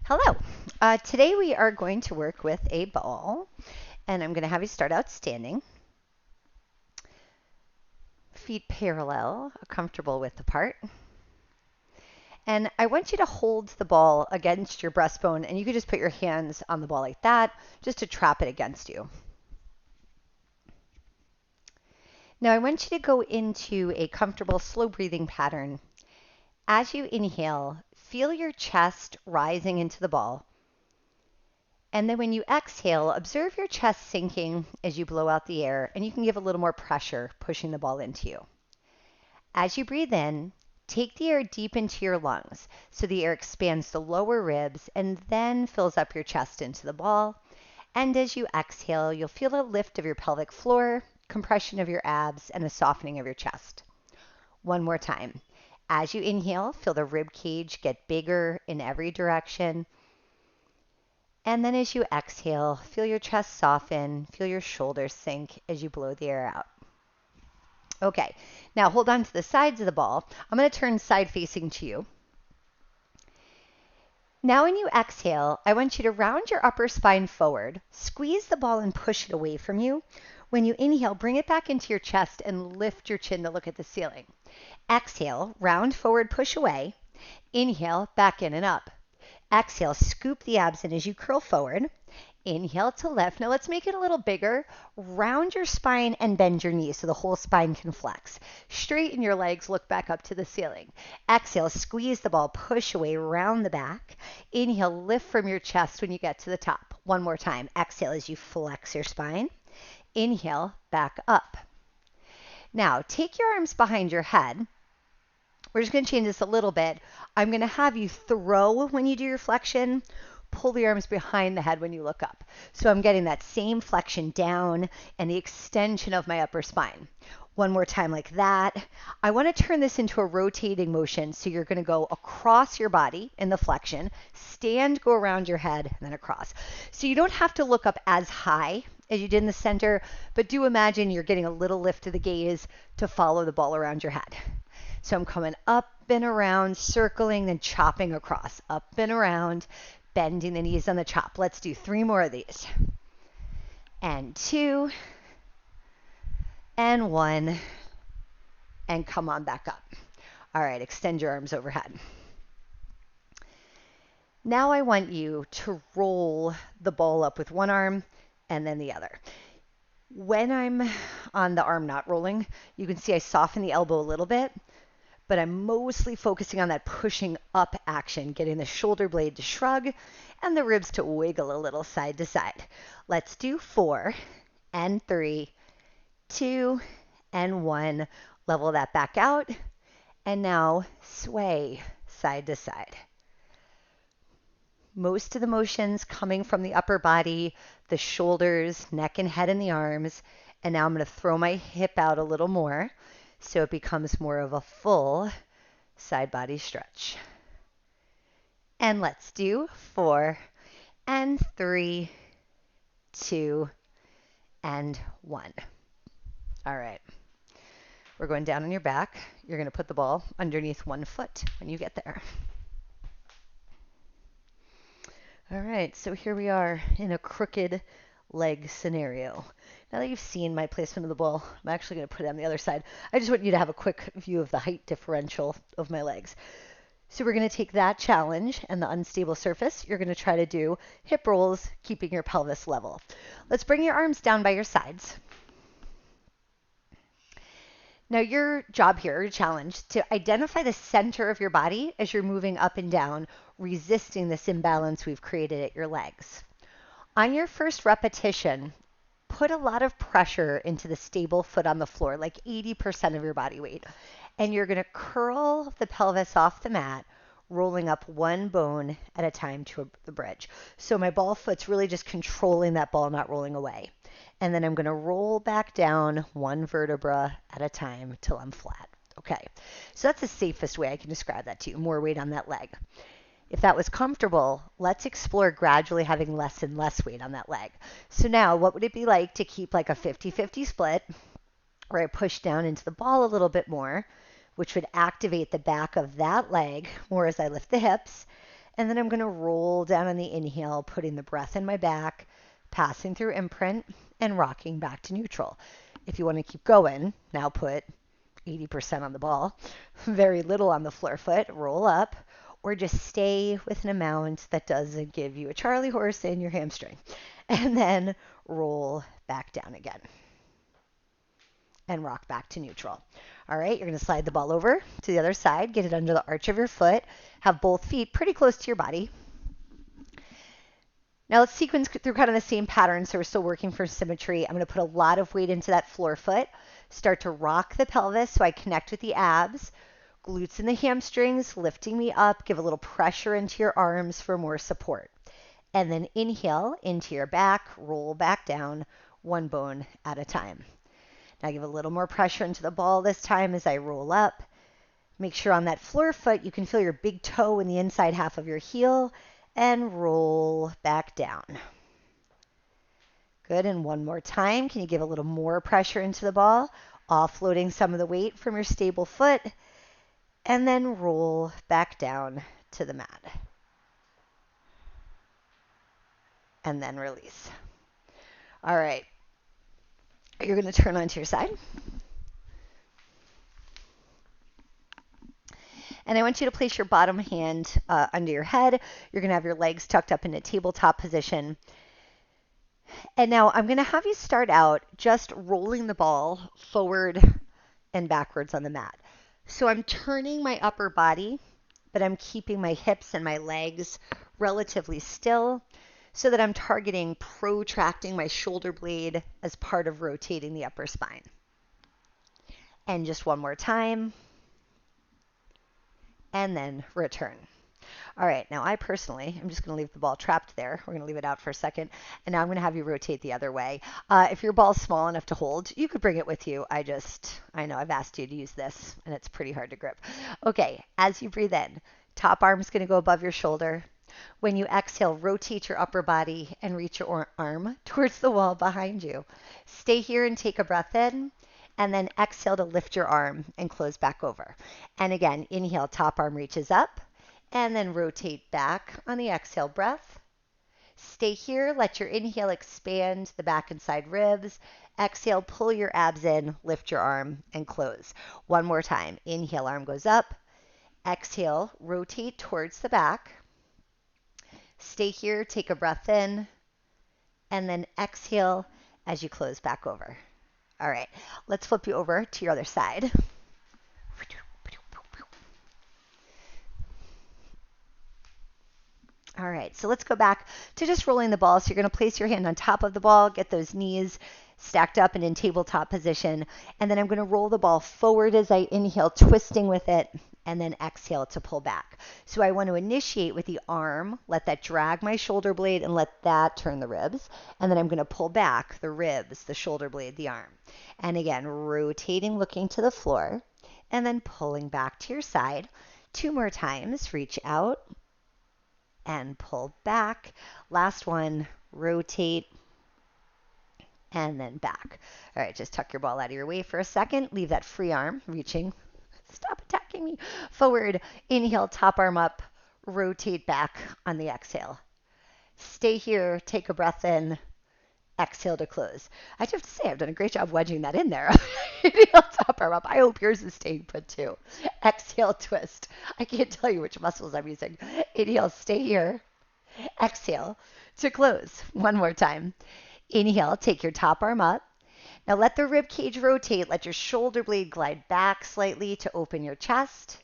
Hello. Today we are going to work with a ball, and I'm going to have you start out standing. Feet parallel, comfortable width apart. And I want you to hold the ball against your breastbone, and you can just put your hands on the ball like that, just to trap it against you. Now I want you to go into a comfortable slow breathing pattern. As you inhale, feel your chest rising into the ball. And then when you exhale, observe your chest sinking as you blow out the air, and you can give a little more pressure pushing the ball into you. As you breathe in, take the air deep into your lungs so the air expands the lower ribs and then fills up your chest into the ball. And as you exhale, you'll feel a lift of your pelvic floor, compression of your abs, and a softening of your chest. One more time. As you inhale, feel the rib cage get bigger in every direction. And then as you exhale, feel your chest soften, feel your shoulders sink as you blow the air out. Okay, now hold on to the sides of the ball. I'm going to turn side facing to you. Now when you exhale, I want you to round your upper spine forward, squeeze the ball and push it away from you. When you inhale, bring it back into your chest and lift your chin to look at the ceiling. Exhale, round forward, push away. Inhale, back in and up. Exhale, scoop the abs in as you curl forward. Inhale to lift. Now let's make it a little bigger. Round your spine and bend your knees so the whole spine can flex. Straighten your legs, look back up to the ceiling. Exhale, squeeze the ball, push away, round the back. Inhale, lift from your chest when you get to the top. One more time. Exhale as you flex your spine. Inhale, back up. Now take your arms behind your head. We're just going to change this a little bit. I'm going to have you throw when you do your flexion. Pull the arms behind the head when you look up. So I'm getting that same flexion down and the extension of my upper spine. One more time like that. I want to turn this into a rotating motion. So you're going to go across your body in the flexion, stand, go around your head, and then across. So you don't have to look up as high as you did in the center, but do imagine you're getting a little lift of the gaze to follow the ball around your head. So I'm coming up and around, circling, then chopping across. Up and around, bending the knees on the chop. Let's do 3 more of these. And 2, and 1, and come on back up. All right, extend your arms overhead. Now I want you to roll the ball up with one arm and then the other. When I'm on the arm not rolling, you can see I soften the elbow a little bit, but I'm mostly focusing on that pushing up action, getting the shoulder blade to shrug and the ribs to wiggle a little side to side. Let's do 4 and 3, 2 and 1. Level that back out. And now sway side to side. Most of the motions coming from the upper body, the shoulders, neck and head and the arms. And now I'm going to throw my hip out a little more so it becomes more of a full side body stretch. And let's do 4 and 3, 2 and 1. All right. We're going down on your back. You're going to put the ball underneath one foot when you get there. All right, so here we are in a crooked leg scenario. Now that you've seen my placement of the ball, I'm actually going to put it on the other side. I just want you to have a quick view of the height differential of my legs. So we're going to take that challenge and the unstable surface. You're going to try to do hip rolls, keeping your pelvis level. Let's bring your arms down by your sides. Now your job here, your challenge, to identify the center of your body as you're moving up and down, resisting this imbalance we've created at your legs. On your first repetition, put a lot of pressure into the stable foot on the floor, like 80% of your body weight. And you're going to curl the pelvis off the mat, rolling up one bone at a time to the bridge. So my ball foot's really just controlling that ball, not rolling away. And then I'm going to roll back down one vertebra at a time till I'm flat. Okay, so that's the safest way I can describe that to you, more weight on that leg. If that was comfortable, let's explore gradually having less and less weight on that leg. So now, what would it be like to keep like a 50-50 split, where I push down into the ball a little bit more, which would activate the back of that leg more as I lift the hips, And then I'm going to roll down on the inhale, putting the breath in my back, passing through imprint, and rocking back to neutral. If you want to keep going, now put 80% on the ball, very little on the floor foot, roll up, or just stay with an amount that doesn't give you a Charlie horse in your hamstring. And then roll back down again and rock back to neutral. All right, you're going to slide the ball over to the other side, get it under the arch of your foot, have both feet pretty close to your body. Now let's sequence through kind of the same pattern, so we're still working for symmetry. I'm going to put a lot of weight into that floor foot, start to rock the pelvis so I connect with the abs, glutes and the hamstrings, lifting me up, give a little pressure into your arms for more support. And then inhale into your back, roll back down, one bone at a time. Now give a little more pressure into the ball this time as I roll up. Make sure on that floor foot you can feel your big toe in the inside half of your heel and roll back down. Good, and one more time. Can you give a little more pressure into the ball, offloading some of the weight from your stable foot, and then roll back down to the mat. And then release. All right. You're going to turn onto your side. And I want you to place your bottom hand under your head. You're going to have your legs tucked up in a tabletop position. And now I'm going to have you start out just rolling the ball forward and backwards on the mat. So I'm turning my upper body, but I'm keeping my hips and my legs relatively still so that I'm targeting protracting my shoulder blade as part of rotating the upper spine. And just one more time. And then return. All right, now I personally, I'm just going to leave the ball trapped there. We're going to leave it out for a second. And now I'm going to have you rotate the other way. If your ball's small enough to hold, you could bring it with you. I know I've asked you to use this, and it's pretty hard to grip. Okay, as you breathe in, top arm's going to go above your shoulder. When you exhale, rotate your upper body and reach your arm towards the wall behind you. Stay here and take a breath in. And then exhale to lift your arm and close back over. And again, inhale, top arm reaches up, and then rotate back on the exhale breath. Stay here, let your inhale expand the back and side ribs. Exhale, pull your abs in, lift your arm, and close. One more time. Inhale, arm goes up. Exhale, rotate towards the back. Stay here, take a breath in, and then exhale as you close back over. All right, let's flip you over to your other side. All right, so let's go back to just rolling the ball. So you're going to place your hand on top of the ball, get those knees stacked up and in tabletop position. And then I'm going to roll the ball forward as I inhale, twisting with it, and then exhale to pull back. So I want to initiate with the arm, let that drag my shoulder blade and let that turn the ribs. And then I'm going to pull back the ribs, the shoulder blade, the arm. And again, rotating, looking to the floor, and then pulling back to your side. 2 more times, reach out and pull back. Last one, rotate and then back. All right, just tuck your ball out of your way for a second. Leave that free arm reaching. Stop attacking me. Forward, inhale, top arm up, rotate back on the exhale. Stay here, take a breath in, exhale to close. I have to say, I've done a great job wedging that in there. Inhale, top arm up. I hope yours is staying put too. Exhale, twist. I can't tell you which muscles I'm using. Inhale, stay here. Exhale to close. One more time. Inhale, take your top arm up. Now let the rib cage rotate. Let your shoulder blade glide back slightly to open your chest.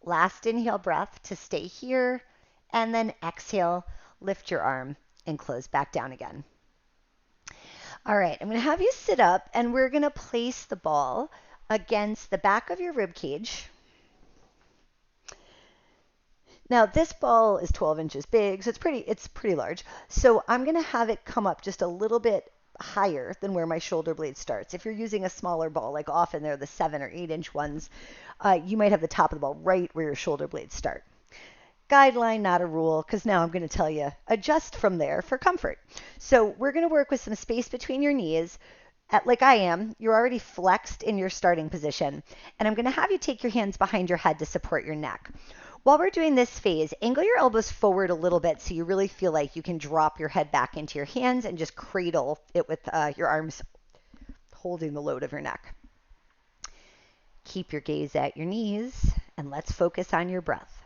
Last inhale breath to stay here. And then exhale, lift your arm and close back down again. All right, I'm going to have you sit up and we're going to place the ball against the back of your rib cage. Now this ball is 12 inches big, so it's pretty large. So I'm going to have it come up just a little bit higher than where my shoulder blade starts. If you're using a smaller ball, like often they're the 7 or 8 inch ones, you might have the top of the ball right where your shoulder blades start. Guideline, not a rule, because now I'm going to tell you, adjust from there for comfort. So we're going to work with some space between your knees. Like I am, you're already flexed in your starting position, and I'm going to have you take your hands behind your head to support your neck. While we're doing this phase, angle your elbows forward a little bit so you really feel like you can drop your head back into your hands and just cradle it with your arms holding the load of your neck. Keep your gaze at your knees and let's focus on your breath.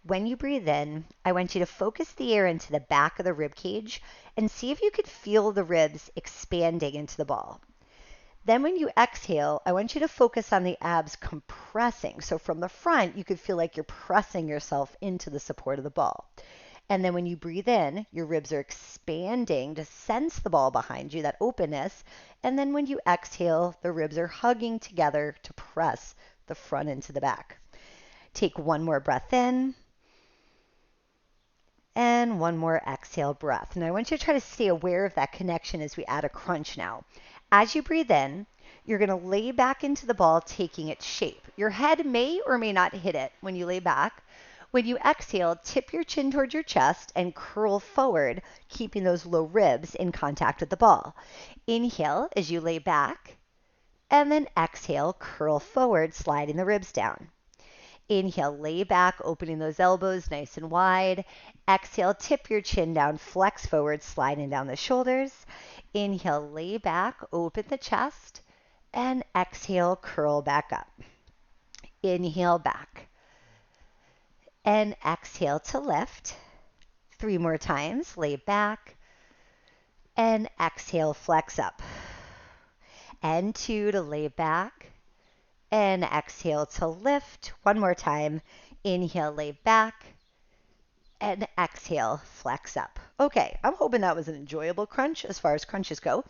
When you breathe in, I want you to focus the air into the back of the rib cage and see if you could feel the ribs expanding into the ball. Then when you exhale, I want you to focus on the abs compressing. So from the front, you could feel like you're pressing yourself into the support of the ball. And then when you breathe in, your ribs are expanding to sense the ball behind you, that openness. And then when you exhale, the ribs are hugging together to press the front into the back. Take one more breath in. And one more exhale breath. Now I want you to try to stay aware of that connection as we add a crunch now. As you breathe in, you're going to lay back into the ball, taking its shape. Your head may or may not hit it when you lay back. When you exhale, tip your chin towards your chest and curl forward, keeping those low ribs in contact with the ball. Inhale as you lay back, and then exhale, curl forward, sliding the ribs down. Inhale, lay back, opening those elbows nice and wide. Exhale, tip your chin down, flex forward, sliding down the shoulders. Inhale, lay back, open the chest. And exhale, curl back up. Inhale, back. And exhale to lift. 3 more times, lay back. And exhale, flex up. And 2 to lay back. And exhale to lift. 1 more time. Inhale, lay back. And exhale, flex up. Okay, I'm hoping that was an enjoyable crunch as far as crunches go.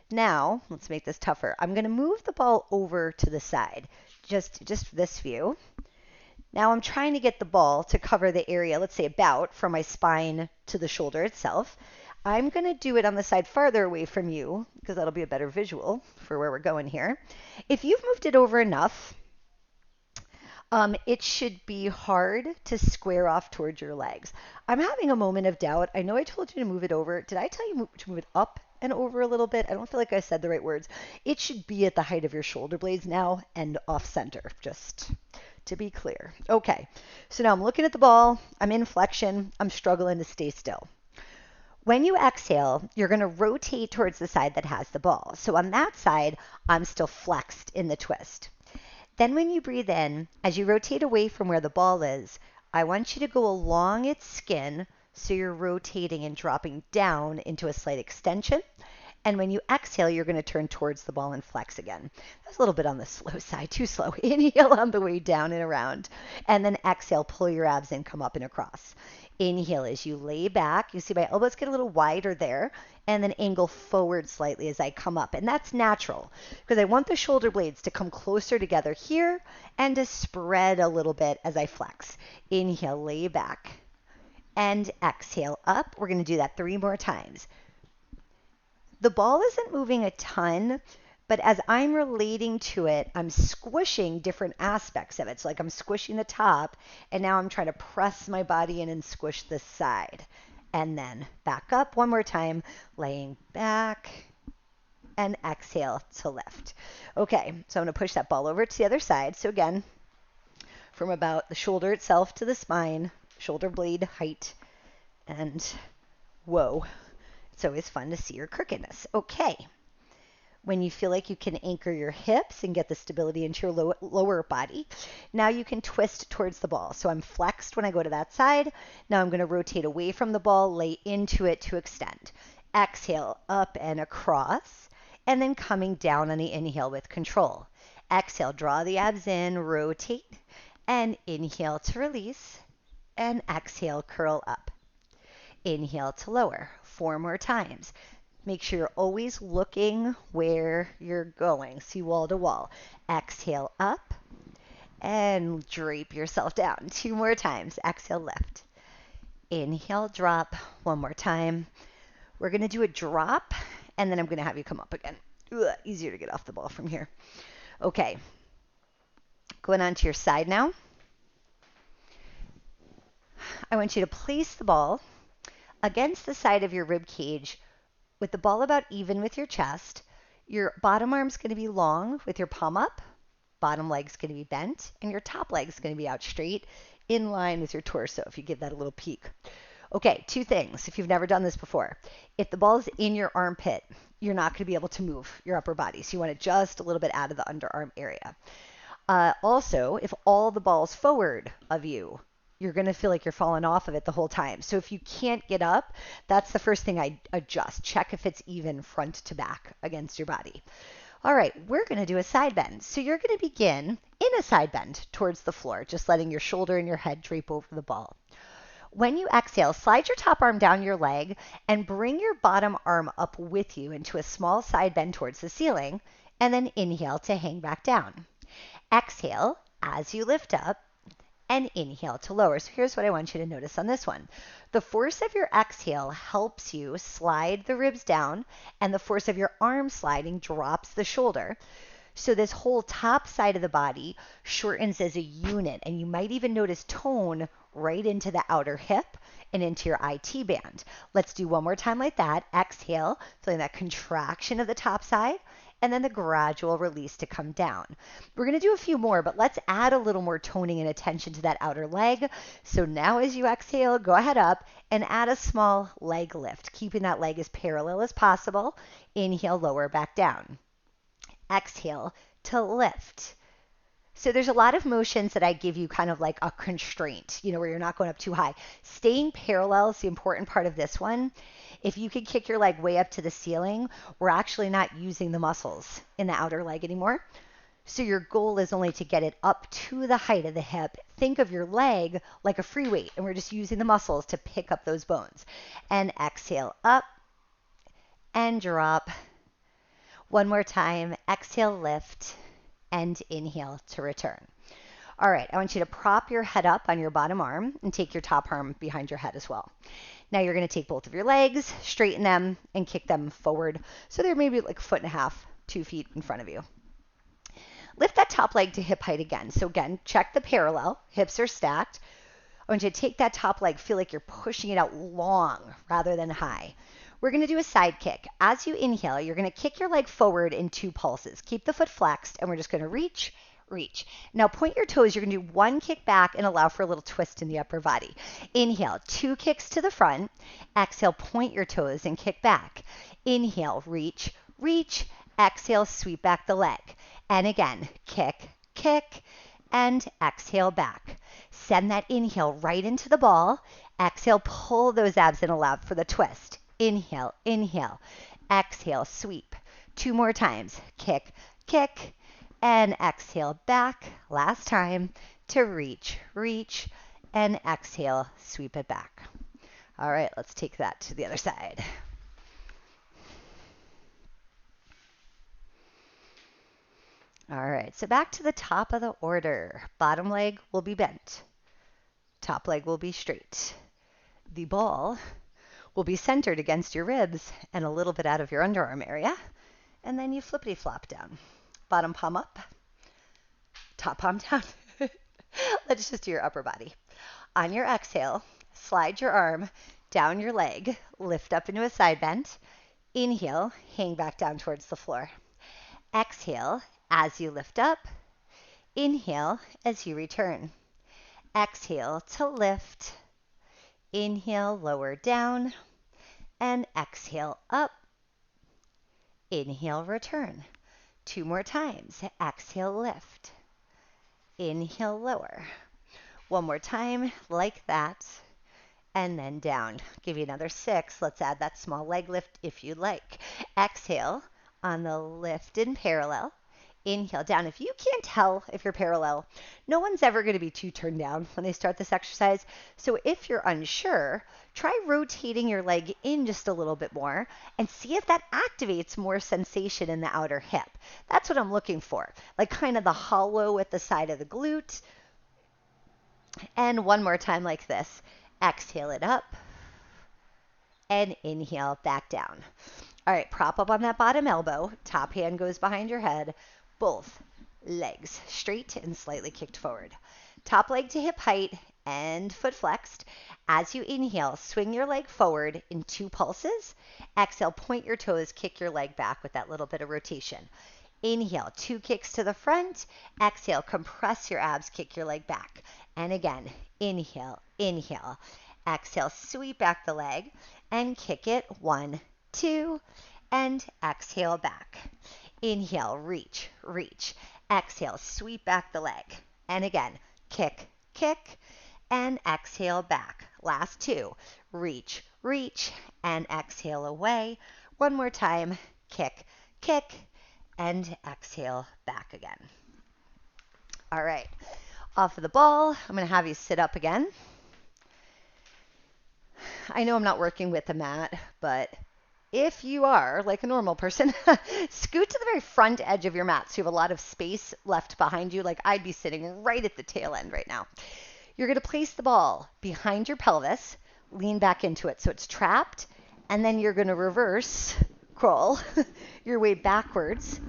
Now, let's make this tougher. I'm going to move the ball over to the side, just this view. Now I'm trying to get the ball to cover the area, let's say about from my spine to the shoulder itself. I'm going to do it on the side farther away from you because that'll be a better visual for where we're going here. If you've moved it over enough, it should be hard to square off towards your legs. I'm having a moment of doubt. I know I told you to move it over. Did I tell you to move it up and over a little bit? I don't feel like I said the right words. It should be at the height of your shoulder blades now and off center, just to be clear. Okay, so now I'm looking at the ball. I'm in flexion. I'm struggling to stay still. When you exhale, you're going to rotate towards the side that has the ball. So on that side, I'm still flexed in the twist. Then when you breathe in, as you rotate away from where the ball is, I want you to go along its skin so you're rotating and dropping down into a slight extension. And when you exhale, you're going to turn towards the ball and flex again. That's a little bit on the slow side, too slow. Inhale on the way down and around. And then exhale, pull your abs in, come up and across. Inhale as you lay back. You see my elbows get a little wider there. And then angle forward slightly as I come up. And that's natural because I want the shoulder blades to come closer together here and to spread a little bit as I flex. Inhale, lay back. And exhale up. We're going to do that 3 more times. The ball isn't moving a ton, but as I'm relating to it, I'm squishing different aspects of it. So like I'm squishing the top, and now I'm trying to press my body in and squish this side. And then back up 1 more time, laying back, and exhale to lift. Okay, so I'm going to push that ball over to the other side. So again, from about the shoulder itself to the spine, shoulder blade height, and whoa. It's always fun to see your crookedness. Okay. When you feel like you can anchor your hips and get the stability into your lower body, now you can twist towards the ball. So I'm flexed when I go to that side. Now I'm going to rotate away from the ball, lay into it to extend. Exhale, up and across, and then coming down on the inhale with control. Exhale, draw the abs in, rotate, and inhale to release, and exhale, curl up. Inhale to lower. 4 more times. Make sure you're always looking where you're going. See wall to wall. Exhale up and drape yourself down. 2 more times. Exhale, lift. Inhale, drop. 1 more time. We're going to do a drop, and then I'm going to have you come up again. Ugh, easier to get off the ball from here. Okay. Going on to your side now. I want you to place the ball against the side of your rib cage with the ball about even with your chest. Your bottom arm's going to be long with your palm up, bottom leg's going to be bent, and your top leg's going to be out straight. in line with your torso if you give that a little peek. Okay, two things if you've never done this before. If the ball is in your armpit, you're not going to be able to move your upper body. So you want it just a little bit out of the underarm area. Also, if all the ball's forward of you, you're going to feel like you're falling off of it the whole time. So if you can't get up, that's the first thing I adjust. Check if it's even front to back against your body. All right, we're going to do a side bend. So you're going to begin in a side bend towards the floor, just letting your shoulder and your head drape over the ball. When you exhale, slide your top arm down your leg and bring your bottom arm up with you into a small side bend towards the ceiling, and then inhale to hang back down. Exhale as you lift up, and inhale to lower. So here's what I want you to notice on this one. The force of your exhale helps you slide the ribs down, and the force of your arm sliding drops the shoulder. So this whole top side of the body shortens as a unit, and you might even notice tone right into the outer hip and into your IT band. Let's do one more time like that. Exhale, feeling that contraction of the top side, and then the gradual release to come down. We're going to do a few more, but let's add a little more toning and attention to that outer leg. So now as you exhale, go ahead up and add a small leg lift, keeping that leg as parallel as possible. Inhale, lower back down. Exhale to lift. So there's a lot of motions that I give you kind of like a constraint, where you're not going up too high. Staying parallel is the important part of this one. If you could kick your leg way up to the ceiling, we're actually not using the muscles in the outer leg anymore. So your goal is only to get it up to the height of the hip. Think of your leg like a free weight, and we're just using the muscles to pick up those bones. And exhale up and drop. One more time, exhale, lift, and inhale to return. All right, I want you to prop your head up on your bottom arm and take your top arm behind your head as well. Now you're going to take both of your legs, straighten them, and kick them forward. So they're maybe like 1.5 feet, 2 feet in front of you. Lift that top leg to hip height again. So again, check the parallel. Hips are stacked. I want you to take that top leg, feel like you're pushing it out long rather than high. We're going to do a side kick. As you inhale, you're going to kick your leg forward in 2 pulses. Keep the foot flexed, and we're just going to reach. Now point your toes. You're going to do 1 kick back and allow for a little twist in the upper body. Inhale, 2 kicks to the front. Exhale, point your toes and kick back. Inhale, reach. Exhale, sweep back the leg. And again, kick, and exhale back. Send that inhale right into the ball. Exhale, pull those abs and allow for the twist. Inhale, exhale, sweep. 2 more times. Kick, and exhale back. Last time to reach, and exhale, sweep it back. All right, let's take that to the other side. All right, so back to the top of the order. Bottom leg will be bent. Top leg will be straight. The ball will be centered against your ribs and a little bit out of your underarm area. And then you flippity flop down. Bottom palm up, top palm down. Let's just do your upper body. On your exhale, slide your arm down your leg, lift up into a side bend. Inhale, hang back down towards the floor. Exhale as you lift up. Inhale as you return. Exhale to lift. Inhale, lower down. And exhale up. Inhale, return. 2 more times. Exhale, lift. Inhale, lower. 1 more time, like that. And then down. Give you another 6. Let's add that small leg lift if you like. Exhale on the lift in parallel. Inhale down. If you can't tell if you're parallel, no one's ever going to be too turned down when they start this exercise. So if you're unsure, try rotating your leg in just a little bit more and see if that activates more sensation in the outer hip. That's what I'm looking for, like kind of the hollow at the side of the glute. And 1 more time like this. Exhale it up and inhale back down. All right, prop up on that bottom elbow. Top hand goes behind your head. Both legs straight and slightly kicked forward. Top leg to hip height and foot flexed. As you inhale, swing your leg forward in 2 pulses. Exhale, point your toes, kick your leg back with that little bit of rotation. Inhale, 2 kicks to the front. Exhale, compress your abs, kick your leg back. And again, Inhale, inhale. Exhale, sweep back the leg and kick it. 1, 2, and exhale back. Inhale, reach, reach. Exhale, sweep back the leg. And again, kick, kick, and exhale back. Last 2. Reach, reach, and exhale away. One more time. Kick, kick, and exhale back again. All right. Off of the ball, I'm going to have you sit up again. I know I'm not working with the mat, but if you are like a normal person, scoot to the very front edge of your mat so you have a lot of space left behind you. Like I'd be sitting right at the tail end right now. You're going to place the ball behind your pelvis, lean back into it so it's trapped, and then you're going to reverse crawl your way backwards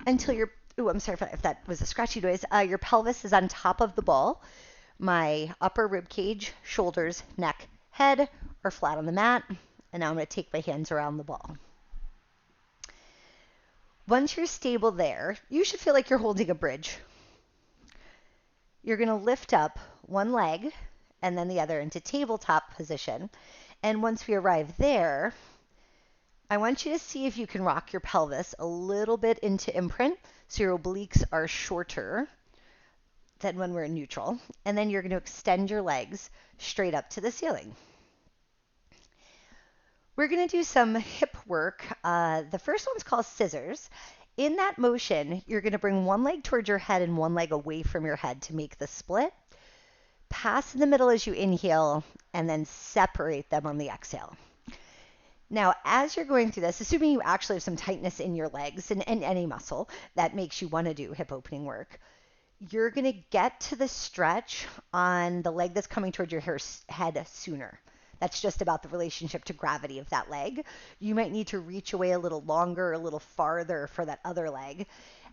until your, I'm sorry if that was a scratchy noise, your pelvis is on top of the ball. My upper rib cage, shoulders, neck, head are flat on the mat, and now I'm going to take my hands around the ball. Once you're stable there, you should feel like you're holding a bridge. You're going to lift up one leg and then the other into tabletop position. And once we arrive there, I want you to see if you can rock your pelvis a little bit into imprint so your obliques are shorter than when we're in neutral. And then you're going to extend your legs straight up to the ceiling. We're going to do some hip work. The first one's called scissors. In that motion, you're going to bring one leg towards your head and one leg away from your head to make the split. Pass in the middle as you inhale, and then separate them on the exhale. Now, as you're going through this, assuming you actually have some tightness in your legs and any muscle that makes you want to do hip opening work, you're going to get to the stretch on the leg that's coming towards your head sooner. That's just about the relationship to gravity of that leg. You might need to reach away a little longer, a little farther for that other leg.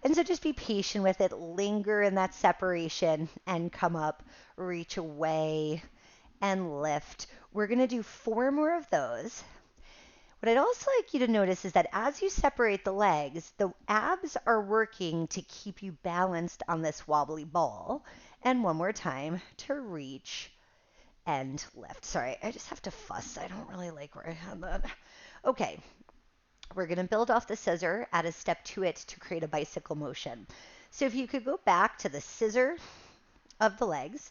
And so just be patient with it, linger in that separation and come up, reach away and lift. We're going to do 4 more of those. What I'd also like you to notice is that as you separate the legs, the abs are working to keep you balanced on this wobbly ball. And one more time to reach and lift. Sorry, I just have to fuss. I don't really like where I have that. Okay, we're going to build off the scissor, add a step to it to create a bicycle motion. So if you could go back to the scissor of the legs.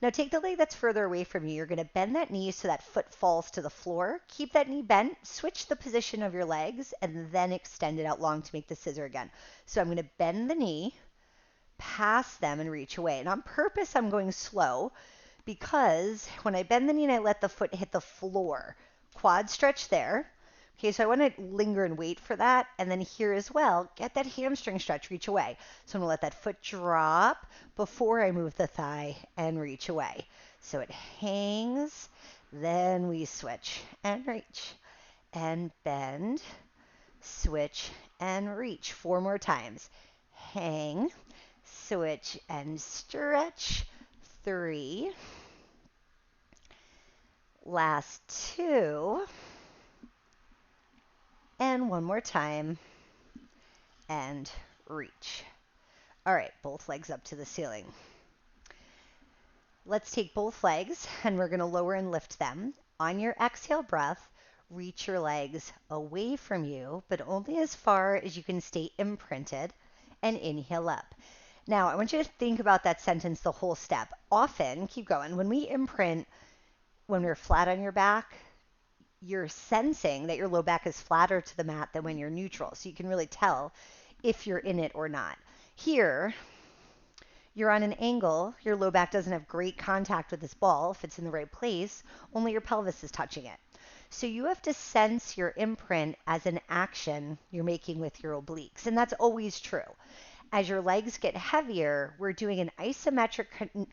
Now take the leg that's further away from you. You're going to bend that knee so that foot falls to the floor. Keep that knee bent. Switch the position of your legs and then extend it out long to make the scissor again. So I'm going to bend the knee, pass them, and reach away. And on purpose, I'm going slow because when I bend the knee and I let the foot hit the floor, quad stretch there. Okay, so I want to linger and wait for that. And then here as well, get that hamstring stretch, reach away. So I'm going to let that foot drop before I move the thigh and reach away. So it hangs, then we switch and reach and bend, switch and reach. 4 more times. Hang, switch and stretch. 3. Last 2. And one more time, and reach. All right, both legs up to the ceiling. Let's take both legs, and we're going to lower and lift them. On your exhale breath, reach your legs away from you, but only as far as you can stay imprinted, and inhale up. Now, I want you to think about that sentence the whole step. Often, keep going, when we imprint, when we're flat on your back, you're sensing that your low back is flatter to the mat than when you're neutral. So you can really tell if you're in it or not. Here, you're on an angle. Your low back doesn't have great contact with this ball if it's in the right place. Only your pelvis is touching it. So you have to sense your imprint as an action you're making with your obliques. And that's always true. As your legs get heavier, we're doing an isometric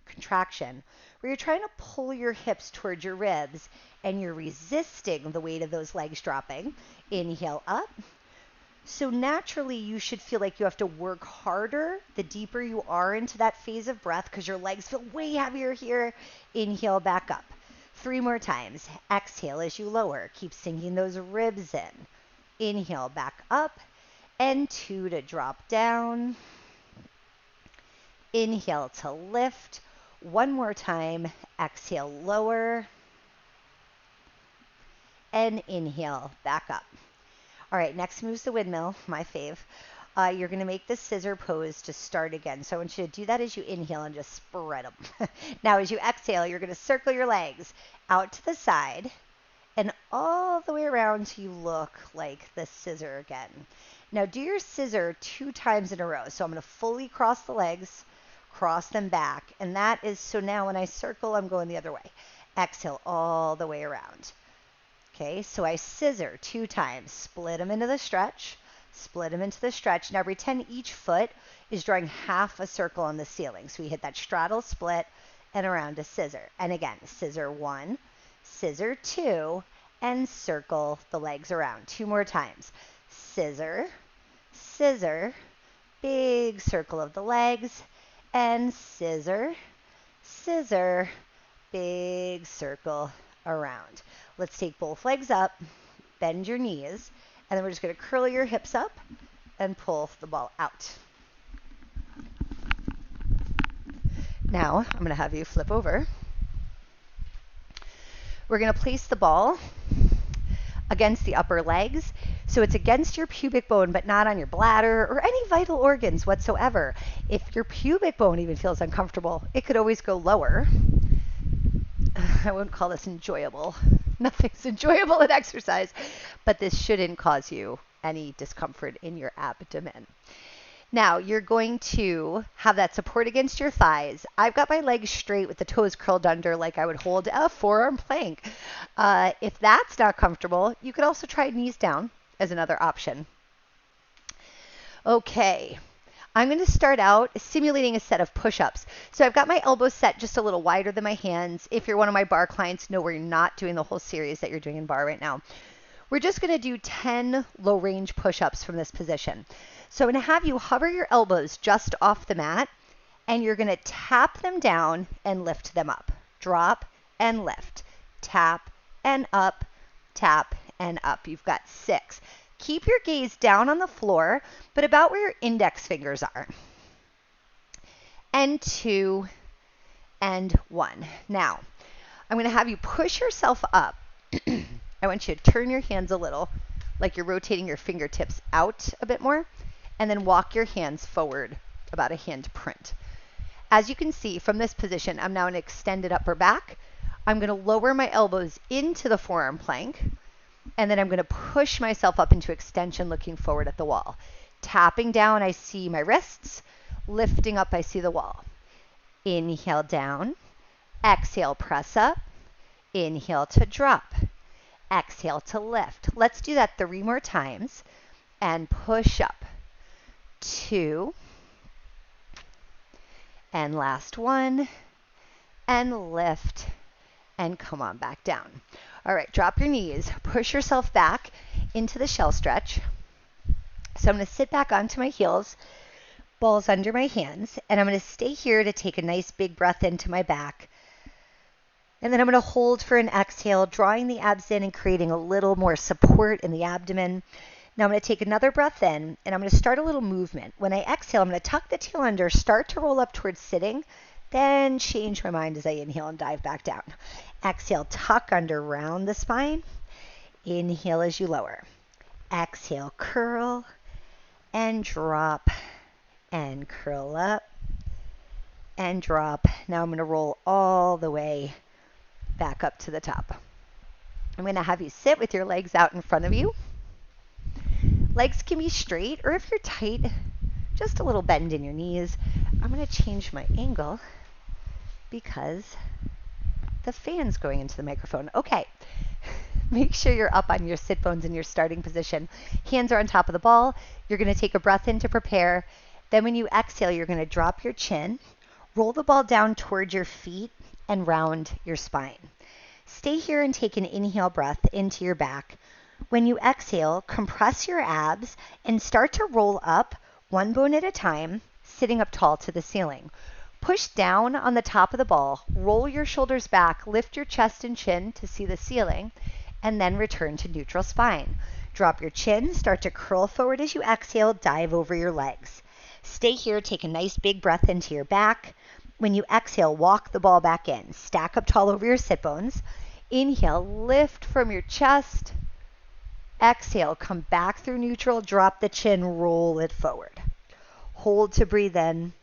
contraction where you're trying to pull your hips towards your ribs and you're resisting the weight of those legs dropping. Inhale up. So naturally, you should feel like you have to work harder the deeper you are into that phase of breath because your legs feel way heavier here. Inhale back up. 3 more times. Exhale as you lower. Keep sinking those ribs in. Inhale back up. And 2 to drop down. Inhale to lift. 1 more time. Exhale, lower. And inhale, back up. All right, next move's the windmill, my fave. You're going to make the scissor pose to start again. So I want you to do that as you inhale and just spread them. Now, as you exhale, you're going to circle your legs out to the side and all the way around so you look like the scissor again. Now, do your scissor 2 times in a row. So I'm going to fully cross the legs, cross them back. And that is, so now when I circle, I'm going the other way. Exhale all the way around. Okay, so I scissor 2 times, split them into the stretch, split them into the stretch. Now pretend each foot is drawing half a circle on the ceiling. So we hit that straddle, split, and around a scissor. And again, scissor 1, scissor 2, and circle the legs around. 2 more times. Scissor, scissor, big circle of the legs, and scissor, scissor, big circle around. Let's take both legs up, bend your knees, and then we're just going to curl your hips up and pull the ball out. Now, I'm going to have you flip over. We're going to place the ball against the upper legs, so it's against your pubic bone, but not on your bladder or any vital organs whatsoever. If your pubic bone even feels uncomfortable, it could always go lower. I wouldn't call this enjoyable. Nothing's enjoyable in exercise, but this shouldn't cause you any discomfort in your abdomen. Now, you're going to have that support against your thighs. I've got my legs straight with the toes curled under like I would hold a forearm plank. If that's not comfortable, you could also try knees down as another option. Okay. I'm going to start out simulating a set of push-ups. So I've got my elbows set just a little wider than my hands. If you're one of my bar clients, know where you're not doing the whole series that you're doing in bar right now. We're just going to do 10 low-range push-ups from this position. So I'm going to have you hover your elbows just off the mat, and you're going to tap them down and lift them up. Drop and lift. Tap and up, tap and up. You've got 6. Keep your gaze down on the floor, but about where your index fingers are. And 2, and 1. Now, I'm going to have you push yourself up. I want you to turn your hands a little, like you're rotating your fingertips out a bit more, and then walk your hands forward about a hand print. As you can see from this position, I'm now in extended upper back. I'm going to lower my elbows into the forearm plank. And then I'm going to push myself up into extension, looking forward at the wall. Tapping down, I see my wrists. Lifting up, I see the wall. Inhale down. Exhale, press up. Inhale to drop. Exhale to lift. Let's do that 3 more times. And push up. 2. And last 1. And lift. And come on back down. All right, drop your knees, push yourself back into the shell stretch. So I'm going to sit back onto my heels, balls under my hands, and I'm going to stay here to take a nice big breath into my back. And then I'm going to hold for an exhale, drawing the abs in and creating a little more support in the abdomen. Now I'm going to take another breath in, and I'm going to start a little movement. When I exhale, I'm going to tuck the tail under, start to roll up towards sitting, then change my mind as I inhale and dive back down. Exhale, tuck under, round the spine. Inhale as you lower. Exhale, curl and drop and curl up and drop. Now I'm going to roll all the way back up to the top. I'm going to have you sit with your legs out in front of you. Legs can be straight, or if you're tight, just a little bend in your knees. I'm going to change my angle because the fan's going into the microphone. Okay. Make sure you're up on your sit bones in your starting position. Hands are on top of the ball. You're going to take a breath in to prepare. Then when you exhale, you're going to drop your chin, roll the ball down toward your feet, and round your spine. Stay here and take an inhale breath into your back. When you exhale, compress your abs and start to roll up 1 bone at a time, sitting up tall to the ceiling. Push down on the top of the ball, roll your shoulders back, lift your chest and chin to see the ceiling, and then return to neutral spine. Drop your chin, start to curl forward as you exhale, dive over your legs. Stay here, take a nice big breath into your back. When you exhale, walk the ball back in. Stack up tall over your sit bones. Inhale, lift from your chest. Exhale, come back through neutral, drop the chin, roll it forward. Hold to breathe in,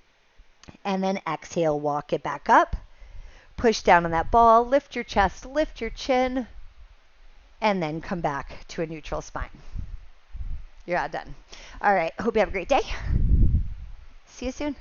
and then exhale, walk it back up. Push down on that ball, lift your chest, lift your chin, and then come back to a neutral spine. You're all done. All right, hope you have a great day. See you soon.